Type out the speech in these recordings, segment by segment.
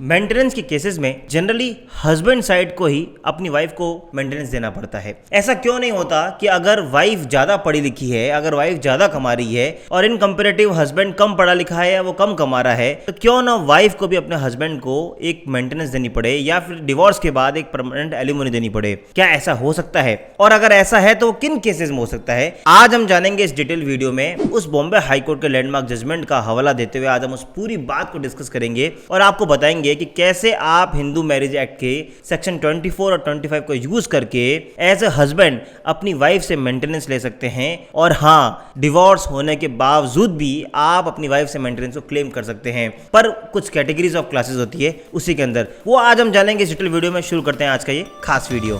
Maintenance के cases में generally husband side को ही अपनी वाइफ को मेंटेनेंस देना पड़ता है। ऐसा क्यों नहीं होता कि अगर वाइफ ज्यादा पढ़ी लिखी है, अगर वाइफ ज्यादा कमा रही है और इन कंपेरेटिव हस्बैंड कम पढ़ा लिखा है या वो कम कमा रहा है, तो क्यों ना वाइफ को भी अपने हस्बैंड को एक मेंटेनेंस देनी पड़े या फिर डिवोर्स के बाद एक परमानेंट एलिमनी देनी पड़े। क्या ऐसा हो सकता है? और अगर ऐसा है तो किन केसेस में हो सकता है, आज हम जानेंगे इस डिटेल वीडियो में। उस बॉम्बे हाई कोर्ट के लैंडमार्क जजमेंट का हवाला देते हुए आज हम उस पूरी बात को डिस्कस करेंगे और आपको बताएंगे कि कैसे आप हिंदू मैरिज एक्ट के सेक्शन 24 और 25 को यूज करके एज ए हस्बैंड अपनी वाइफ से मेंटेनेंस ले सकते हैं। और हाँ, डिवोर्स होने के बावजूद भी आप अपनी वाइफ से मेंटेनेंस को क्लेम कर सकते हैं, पर कुछ कैटेगरीज ऑफ क्लासेस होती है उसी के अंदर, वो आज हम जानेंगे इस डिटेल वीडियो में। शुरू करते हैं आज का ये खास वीडियो।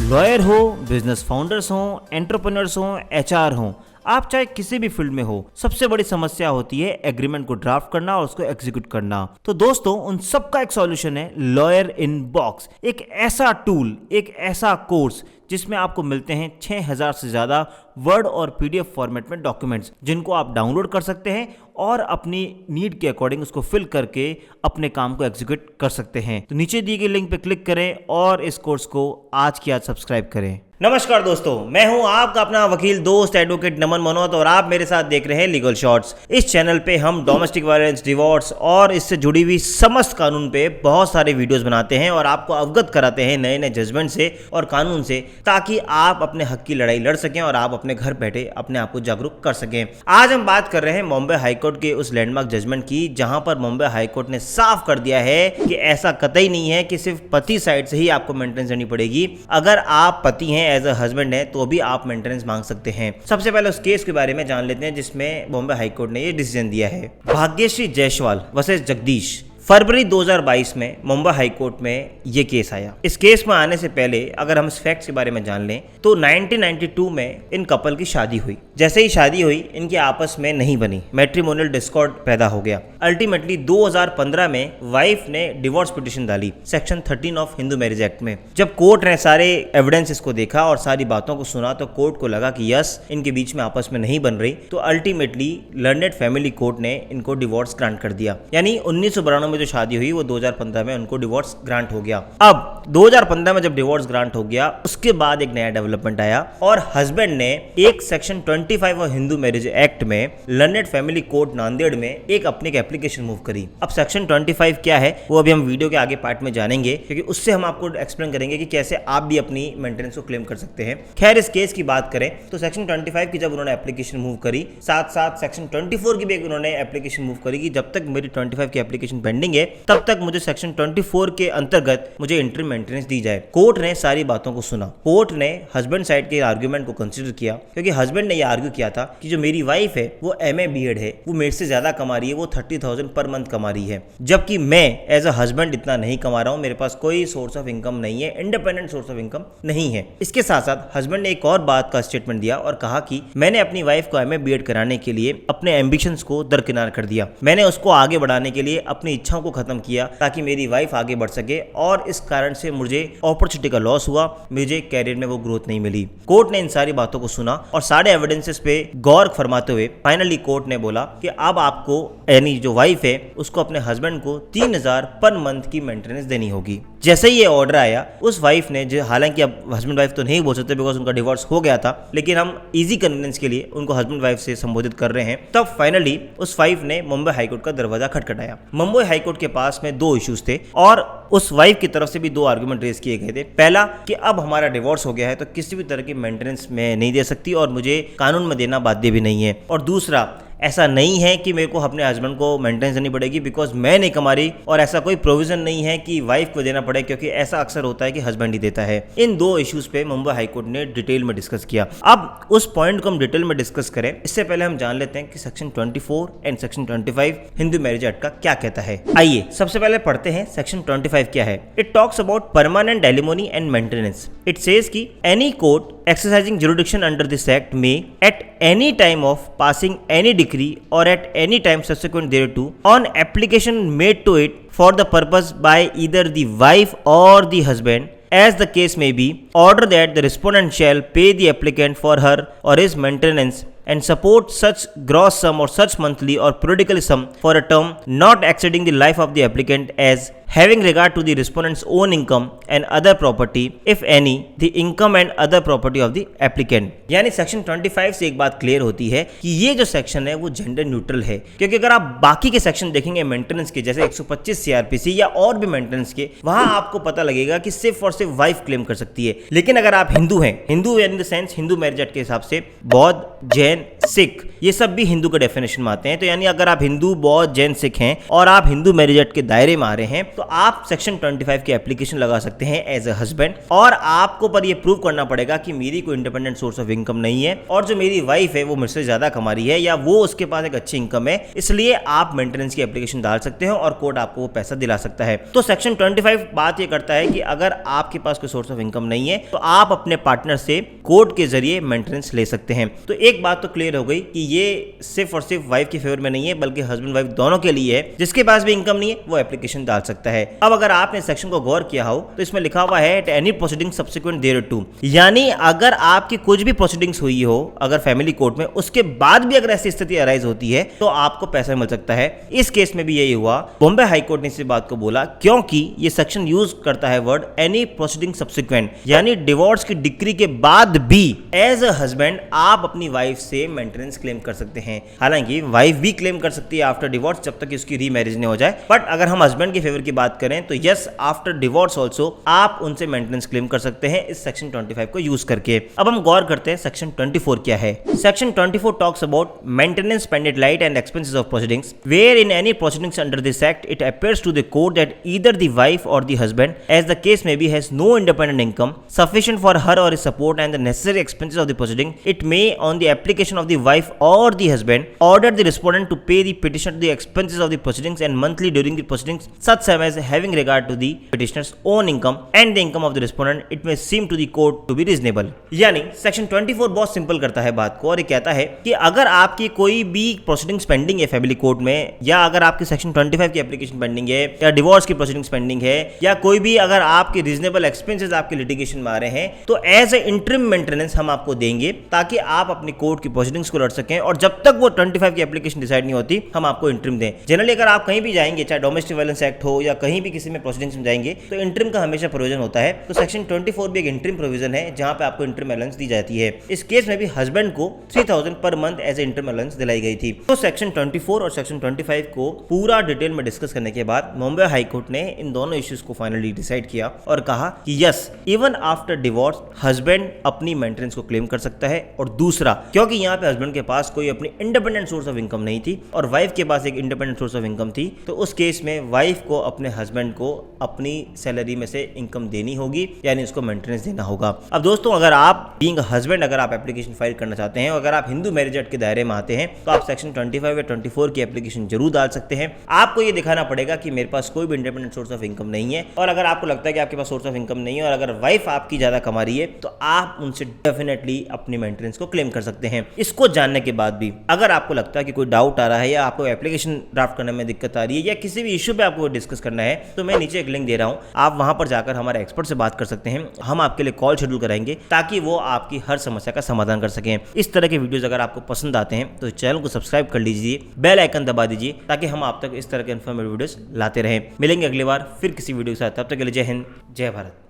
लॉयर हो, बिजनेस फाउंडर्स हो, एंटरप्रेन्योर्स हो, एचआर हो, आप चाहे किसी भी फील्ड में हो, सबसे बड़ी समस्या होती है एग्रीमेंट को ड्राफ्ट करना और उसको एग्जीक्यूट करना। तो दोस्तों, उन सब का एक सॉल्यूशन है लॉयर इन बॉक्स, एक ऐसा टूल, एक ऐसा कोर्स जिसमें आपको मिलते हैं 6000 से ज्यादा वर्ड और पीडीएफ फॉर्मेट में डॉक्यूमेंट्स, जिनको आप डाउनलोड कर सकते हैं और अपनी नीड के अकॉर्डिंग उसको फिल करके अपने काम को एग्जीक्यूट कर सकते हैं। तो नीचे दी गई लिंक पे क्लिक करें और इस कोर्स को आज की आज सब्सक्राइब करें। नमस्कार दोस्तों, मैं हूं आपका अपना वकील दोस्त एडवोकेट नमन मनोहत और आप मेरे साथ देख रहे हैं लीगल शॉर्ट्स। इस चैनल पे हम डोमेस्टिक वायलेंस, डिवोर्स और इससे जुड़ी हुई समस्त कानून पे बहुत सारे वीडियोस बनाते हैं और आपको अवगत कराते हैं नए नए जजमेंट से और कानून से, ताकि आप अपने हक की लड़ाई लड़ सकें और आप अपने घर बैठे अपने आप को जागरूक कर सकें। आज हम बात कर रहे हैं बॉम्बे हाईकोर्ट के उस लैंडमार्क जजमेंट की, जहां पर बॉम्बे हाईकोर्ट ने साफ कर दिया है कि ऐसा कतई नहीं है कि सिर्फ पति साइड से ही आपको मेंटेनेंस देनी पड़ेगी। अगर आप पति हैं, एज अ हस्बैंड है, तो भी आप मेंटेनेंस मांग सकते हैं। सबसे पहले उस केस के बारे में जान लेते हैं जिसमें बॉम्बे हाईकोर्ट ने ये डिसीजन दिया है। भाग्यश्री जायसवाल वर्सेस जगदीश, फरवरी 2022 में मुंबई हाईकोर्ट में ये केस आया। इस केस में आने से पहले अगर हम इस फैक्ट्स के बारे में जान लें तो 1992 में इन कपल की शादी हुई। जैसे ही शादी हुई, इनकी आपस में नहीं बनी, मैट्रिमोनियल डिस्कॉर्ड पैदा हो गया। अल्टीमेटली 2015 में वाइफ ने डिवोर्स पिटीशन डाली section 13 of Hindu marriage act में। जब कोर्ट ने सारे एविडेंसेस को देखा और सारी बातों को सुना तो कोर्ट को लगा कि यस, इनके बीच में आपस में नहीं बन रही, तो अल्टीमेटली लर्नेड फैमिली कोर्ट ने इनको डिवोर्स ग्रांट कर दिया। यानी 1992 में जो शादी हुई वो 2015 में उनको डिवोर्स ग्रांट हो गया। अब 2015 में जब डिवोर्स ग्रांट हो गया, उसके बाद एक नया डेवलपमेंट आया और हस्बैंड ने एक section 25 of Hindu marriage act में लर्नेड फैमिली कोर्ट नांदेड़ में एक अपनी एप्लीकेशन मूव करी। अब सेक्शन 25 क्या है वो अभी हम वीडियो के आगे पार्ट में जानेंगे, क्योंकि उससे हम आपको एक्सप्लेन करेंगे कि कैसे आप भी अपनी मेंटेनेंस को क्लेम कर सकते हैं। खैर, इस केस की बात करें तो सेक्शन 25 की जब उन्होंने एप्लीकेशन मूव करी, साथ साथ सेक्शन 24 की भी उन्होंने एप्लीकेशन मूव करी कि जब तक मेरी 25 की एप्लीकेशन पेंडिंग है तब तक मुझे सेक्शन 24 के अंतर्गत मुझे इंटरिम मेंटेनेंस दी जाए। कोर्ट ने सारी बातों को सुना। कोर्ट ने हस्बैंड साइड के आर्गुमेंट को कंसीडर किया, क्योंकि हस्बैंड ने यह आर्ग्यू किया था कि जो मेरी वाइफ है वो एमए बीएड है, वो मेरे से ज्यादा कमा रही है, वो 30,000 पर मंथ कमा रही है, जबकि मैं एज अ हस्बैंड इतना नहीं कमा रहा हूं, मेरे पास कोई सोर्स ऑफ इनकम नहीं है, इंडिपेंडेंट सोर्स ऑफ इनकम नहीं है। इसके साथ साथ हस्बैंड ने एक और बात का स्टेटमेंट दिया और कहा कि मैंने अपनी वाइफ को एमए बीएड कराने के लिए अपने एम्बिशंस को दरकिनार कर दिया। मैंने उसको आगे बढ़ाने के लिए अपनी इच्छाओं को खत्म किया ताकि मेरी वाइफ आगे बढ़ सके, और इस कारण से मुझे अपॉर्चुनिटी का लॉस हुआ, मुझे कैरियर में वो ग्रोथ नहीं मिली। कोर्ट ने इन सारी बातों को सुना और सारे एविडेंसेस पे गौर फरमाते हुए फाइनली कोर्ट ने बोला कि अब आपको, यानी जो वाइफ है, उसको अपने हस्बैंड को 3000 पर मंथ की मेंटेनेंस देनी होगी। जैसे ही ये ऑर्डर आया, उस वाइफ ने, जो हालांकि अब हस्बैंड वाइफ तो नहीं बोल सकते बिकॉज उनका डिवोर्स हो गया था, लेकिन हम इजी कन्वीनियंस के लिए उनको हस्बैंड वाइफ से संबोधित कर रहे हैं, तब फाइनली उस वाइफ ने मुंबई हाईकोर्ट का दरवाजा खटखटाया। मुंबई हाईकोर्ट के पास में दो इश्यूज थे और उस वाइफ की तरफ से भी दो आर्गुमेंट रेज किए गए थे। पहला कि अब हमारा डिवोर्स हो गया है तो किसी भी तरह की मेंटेनेंस मैं नहीं दे सकती और मुझे कानून में देना बाध्य भी नहीं है, और दूसरा, ऐसा नहीं है कि मेरे को अपने हस्बैंड को मेंटेनेंस देनी पड़ेगी बिकॉज मैं नहीं कमा रही, और ऐसा कोई प्रोविजन नहीं है कि वाइफ को देना पड़े, क्योंकि ऐसा अक्सर होता है कि हस्बैंड ही देता है। इन दो इश्यूज पे मुंबई हाईकोर्ट ने डिटेल में डिस्कस किया। अब उस पॉइंट को हम डिटेल में डिस्कस करें, इससे पहले हम जान लेते हैं कि section 24 and section 25 Hindu marriage act का क्या कहता है। आइए सबसे पहले पढ़ते हैं सेक्शन 25 क्या है। It talks about permanent alimony and maintenance. It says कि any court exercising jurisdiction under this act may at any time of passing any decree or at any time subsequent thereto on application made to it for the purpose by either the wife or the husband as the case may be, order that the respondent shall pay the applicant for her or his maintenance and support such gross sum or such monthly or periodical sum for a term not exceeding the life of the applicant as having regard to the respondent's own income and other property, if any, the income and other property of the applicant। यानी section 25 से एक बात clear होती है कि ये जो section है वो जेंडर न्यूट्रल है, क्योंकि अगर आप बाकी के सेक्शन देखेंगे मेंटेनेंस के, जैसे 125 सीआरपीसी या और भी मेंटेनेंस के, वहां आपको पता लगेगा कि सिर्फ और सिर्फ वाइफ क्लेम कर सकती है। लेकिन अगर आप हिंदू हैं, Hindu in the sense Hindu marriage act के हिसाब से बौद्ध, जैन, सिख, ये सब भी हिंदू के डेफिनेशन में आते हैं। तो यानी अगर आप हिंदू, बौद्ध, जैन, सिख हैं और आप हिंदू मैरिज एक्ट के दायरे में आ रहे हैं तो आप सेक्शन 25 की एप्लीकेशन लगा सकते हैं एज अ हस्बैंड, और आपको पर ये प्रूव करना पड़ेगा कि मेरी कोई इंडिपेंडेंट सोर्स ऑफ इनकम नहीं है और जो मेरी वाइफ है वो मुझसे ज्यादा कमा रही है या वो उसके पास एक अच्छी इनकम है, इसलिए आप मेंटेनेंस की एप्लीकेशन डाल सकते हो और कोर्ट आपको वो पैसा दिला सकता है। तो सेक्शन 25 बात ये करता है कि अगर आपके पास कोई सोर्स ऑफ इनकम नहीं है तो आप अपने पार्टनर से कोर्ट के जरिए मेंटेनेंस ले सकते हैं। तो एक बात तो क्लियर हो गई कि ये सिर्फ और सिर्फ वाइफ के फेवर में नहीं है बल्कि हस्बैंड वाइफ दोनों के लिए है। जिसके पास भी इनकम नहीं है वो एप्लीकेशन डाल सकता है। अब अगर आपने सेक्शन को गौर किया हो तो इसमें लिखा हुआ है एट एनी प्रोसीडिंग सब्सिक्वेंट देयरटू, यानी अगर आपकी कुछ भी प्रोसीडिंग्स हुई हो अगर फैमिली कोर्ट में, उसके बाद भी अगर ऐसी स्थिति अराइज होती है तो आपको पैसा मिल सकता है। इस केस में भी यही हुआ। बॉम्बे हाई कोर्ट ने इस बात को बोला क्योंकि ये सेक्शन यूज करता है वर्ड एनी प्रोसीडिंग सब्सिक्वेंट, यानी डिवोर्स की डिक्री के बाद भी एज अ हस्बैंड आप अपनी वाइफ से मेंटेनेंस क्लेम कर सकते हैं। हालांकि वाइफ भी क्लेम कर सकती है आफ्टर डिवोर्स जब तक उसकी रीमैरिज नहीं हो जाए, बट अगर हम हस्बैंड के फेवर की बात करें तो यस आफ्टर डिवोर्स ऑल्सो आप उनसे मेंटेनेंस क्लेम कर सकते हैं इस सेक्शन 25 को यूज करके। अब हम गौर करते हैं सेक्शन 24 क्या है। Section 24 talks about maintenance pendente lite and expenses of proceedings wherein any proceedings under this act it appears to the court that either the wife or the husband as the case may be has no independent income sufficient for her or his support and the necessary expenses of the proceeding, it may on the application of the wife or the husband order the respondent to pay the petitioner the expenses of the proceedings and monthly during the proceedings such sum as having regard to the petitioner's own income and the income of the respondent it may seem to the court to be reasonable। यानी section 24 बहुत simple करता है बात को और ये कहता है कि अगर आपकी कोई भी प्रोसीडिंग्स पेंडिंग है फैमिली कोर्ट में, या अगर आपकी सेक्शन 25 की एप्लीकेशन पेंडिंग है, या डिवोर्स की प्रोसीडिंग्स पेंडिंग है, या कोई भी अगर आपके रीजनेबल एक्सपेंसेस आपके लिटिगेशन में आ रहे हैं, तो एज ए इंटरिम मेंटेनेंस हम आपको देंगे ताकि आप अपनी कोर्ट की प्रोसीडिंग्स को लड़ सकें और जब तक वो 25 की एप्लीकेशन डिसाइड नहीं होती हम आपको इंटरिम दें। जनरली अगर आप कहीं भी जाएंगे, चाहे डोमेस्टिक वायलेंस एक्ट हो या कहीं भी किसी में प्रोसीडिंग्स में जाएंगे, तो इंटरिम का हमेशा प्रोविजन होता है। तो सेक्शन 24 भी एक इंटरिम प्रोविजन है जहां पे आपको इंटरिम अलाउंस दी जाती है। इस केस में भी हस्बैंड को 3000 पर month as a interim allowance दिलाई गई थी। तो सेक्शन 24 और सेक्शन 25 को पूरा डिटेल में डिस्कस करने के बाद बॉम्बे हाई कोर्ट ने इन दोनों इश्यूज को फाइनली डिसाइड किया और कहा कि yes even after divorce husband अपनी मेंटेनेंस को क्लेम कर सकता है। और दूसरा, क्योंकि यहाँ पे हस्बैंड के पास कोई अपनी इंडिपेंडेंट सोर्स ऑफ इनकम नहीं थी और वाइफ के पास एक इंडिपेंडेंट सोर्स ऑफ इनकम थी, तो उस केस में वाइफ को अपने हस्बैंड को अपनी सैलरी में से इनकम देनी होगी, यानी उसको मेंटेनेंस देना होगा। अब दोस्तों, अगर आप बीइंग हस्बैंड अगर आप एप्लीकेशन फाइल करना चाहते हैं, अगर आप हिंदू मैरिज एक्ट के दायरे में आते हैं, तो आप सेक्शन 25 या 24 की एप्लीकेशन जरूर डाल सकते हैं। आपको ये दिखाना पड़ेगा कि मेरे पास कोई भी इंडिपेंडेंट सोर्स ऑफ इनकम नहीं है, और अगर आपको लगता है कि आपके पास सोर्स ऑफ इनकम नहीं है और अगर वाइफ आपकी ज्यादा कमा रही है तो आप उनसे डेफिनेटली अपनी मेंटेनेंस को क्लेम कर सकते हैं। इसको जानने के बाद भी अगर आपको लगता है कि कोई डाउट आ रहा है या आपको एप्लीकेशन ड्राफ्ट करने में दिक्कत आ रही है या किसी भी इश्यू पे आपको डिस्कस करना है, तो मैं नीचे एक लिंक दे रहा हूं, आप वहां पर जाकर हमारे एक्सपर्ट से बात कर सकते हैं। हम आपके लिए कॉल शेड्यूल कराएंगे ताकि वो आपकी हर समस्या का समाधान कर सकें। इस तरह के वीडियोस अगर आपको पसंद आते हैं तो चैनल को सब्सक्राइब कर लीजिए, बेल आइकन दबा दीजिए ताकि हम आप तक इस तरह के इन्फॉर्मेटिव वीडियोस लाते रहें। मिलेंगे अगली बार फिर किसी वीडियो के साथ, तब तक के लिए जय हिंद, जय भारत।